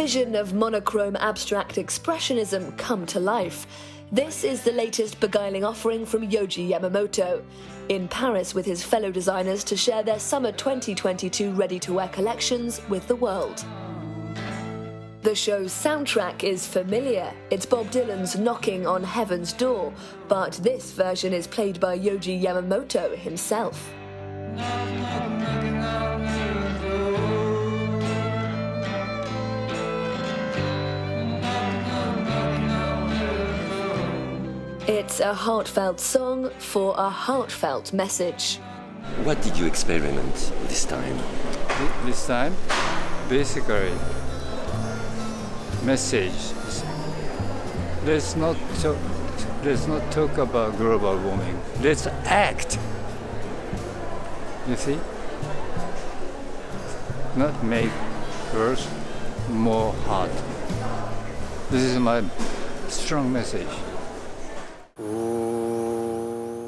vision of monochrome abstract expressionism come to life. This is the latest beguiling offering from Yohji Yamamoto, in Paris with his fellow designers to share their summer 2022 ready-to-wear collections with the world. The show's soundtrack is familiar. It's Bob Dylan's Knocking on Heaven's Door, but this version is played by Yohji Yamamoto himself. It's a heartfelt song for a heartfelt message. What did you experiment this time? This time, basically, message. Let's not talk about global warming. Let's act. You see? Not make Earth more hot. This is my strong message.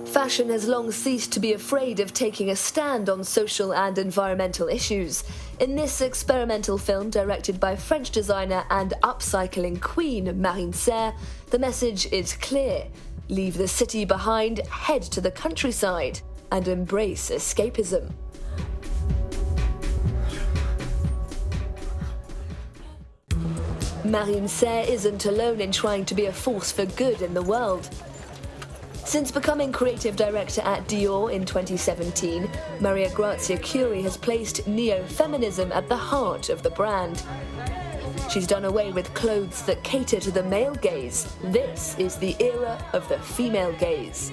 Fashion has long ceased to be afraid of taking a stand on social and environmental issues. In this experimental film, directed by French designer and upcycling queen Marine Serre, the message is clear. Leave the city behind, head to the countryside, and embrace escapism. Marine Serre isn't alone in trying to be a force for good in the world. Since becoming creative director at Dior in 2017, Maria Grazia CHIURI has placed neo-feminism at the heart of the brand. She's done away with clothes that cater to the male gaze. This is the era of the female gaze.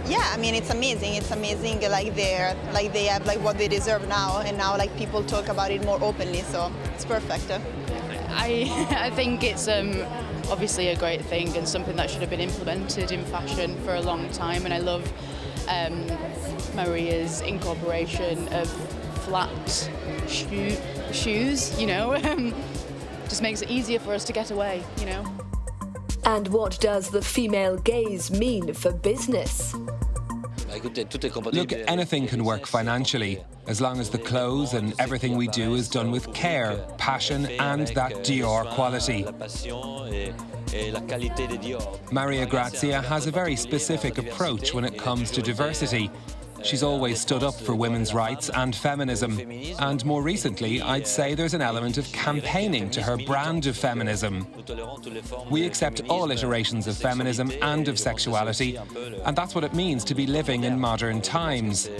Yeah, I mean, it's amazing. It's amazing. They have what they deserve now, and now people talk about it more openly. So it's perfect. I think it's obviously a great thing and something that should have been implemented in fashion for a long time. And I love Maria's incorporation of flat shoes. You know, just makes it easier for us to get away. You know. And what does the female gaze mean for business? Look, anything can work financially, as long as the clothes and everything we do is done with care, passion and that Dior quality. Maria Grazia has a very specific approach when it comes to diversity. She's always stood up for women's rights and feminism. And more recently, I'd say there's an element of campaigning to her brand of feminism. We accept all iterations of feminism and of sexuality, and that's what it means to be living in modern times.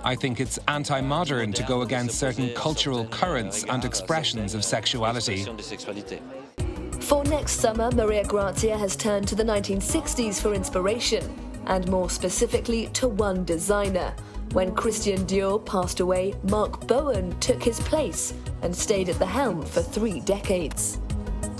I think it's anti-modern to go against certain cultural currents and expressions of sexuality. For next summer, Maria Grazia has turned to the 1960s for inspiration, and more specifically to one designer. When Christian Dior passed away, Mark Bowen took his place and stayed at the helm for 3 decades.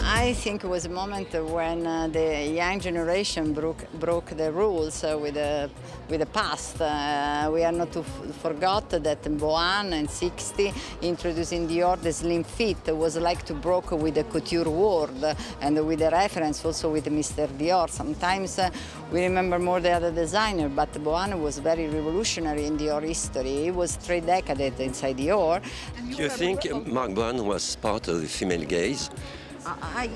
I think it was a moment when the young generation broke the rules with the past. We are not to forget that Bowen in '60 introducing Dior the slim fit was like to broke with the couture world and with the reference also with Mr. Dior. Sometimes we remember more the other designer, but Bowen was very revolutionary in Dior history. He was 3 decades inside Dior. Do you think Mark Bowen was part of the female gaze?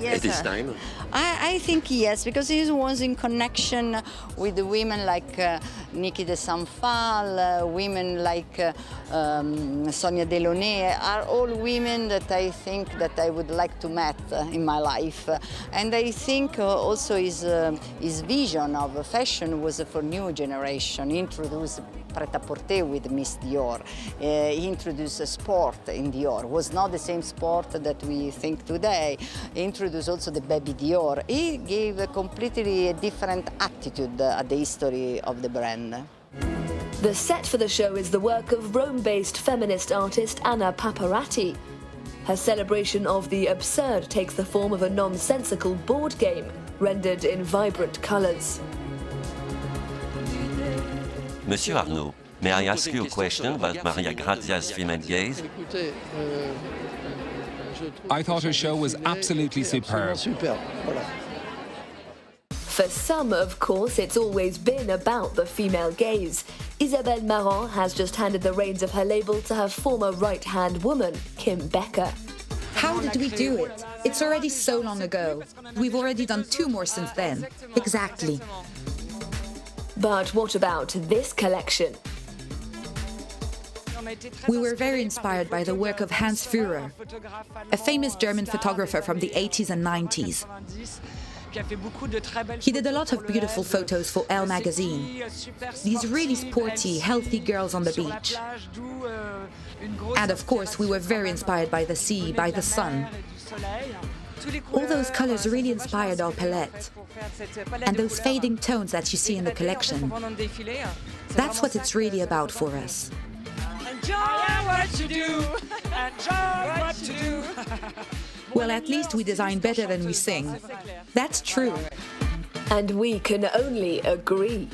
Yes, at this time? I think yes, because he was in connection with the women like Niki de Saint-Phal, women like Sonia Delaunay, are all women that I think that I would like to meet in my life. And I think also his vision of fashion was for new generation. He introduced pret-à-porter with Miss Dior. He introduced sport in Dior. It was not the same sport that we think today. He introduced also the baby Dior. He gave a completely different attitude at the history of the brand. The set for the show is the work of Rome-based feminist artist Anna Paparatti. Her celebration of the absurd takes the form of a nonsensical board game, rendered in vibrant colours. Monsieur Arnaud, may I ask you a question about Maria Grazia's female gaze? I thought her show was absolutely superb. For some, of course, it's always been about the female gaze. Isabel Marant has just handed the reins of her label to her former right-hand woman, Kim BEKKER. How did we do it? It's already so long ago. We've already done 2 more since then. Exactly. But what about this collection? We were very inspired by the work of Hans Führer, a famous German photographer from the 80s and 90s. He did a lot of beautiful photos for Elle magazine. These really sporty, healthy girls on the beach. And of course, we were very inspired by the sea, by the sun. All those colors really inspired our palette. And those fading tones that you see in the collection. That's what it's really about for us. Well, at least we design better than we sing. That's true. And we can only agree.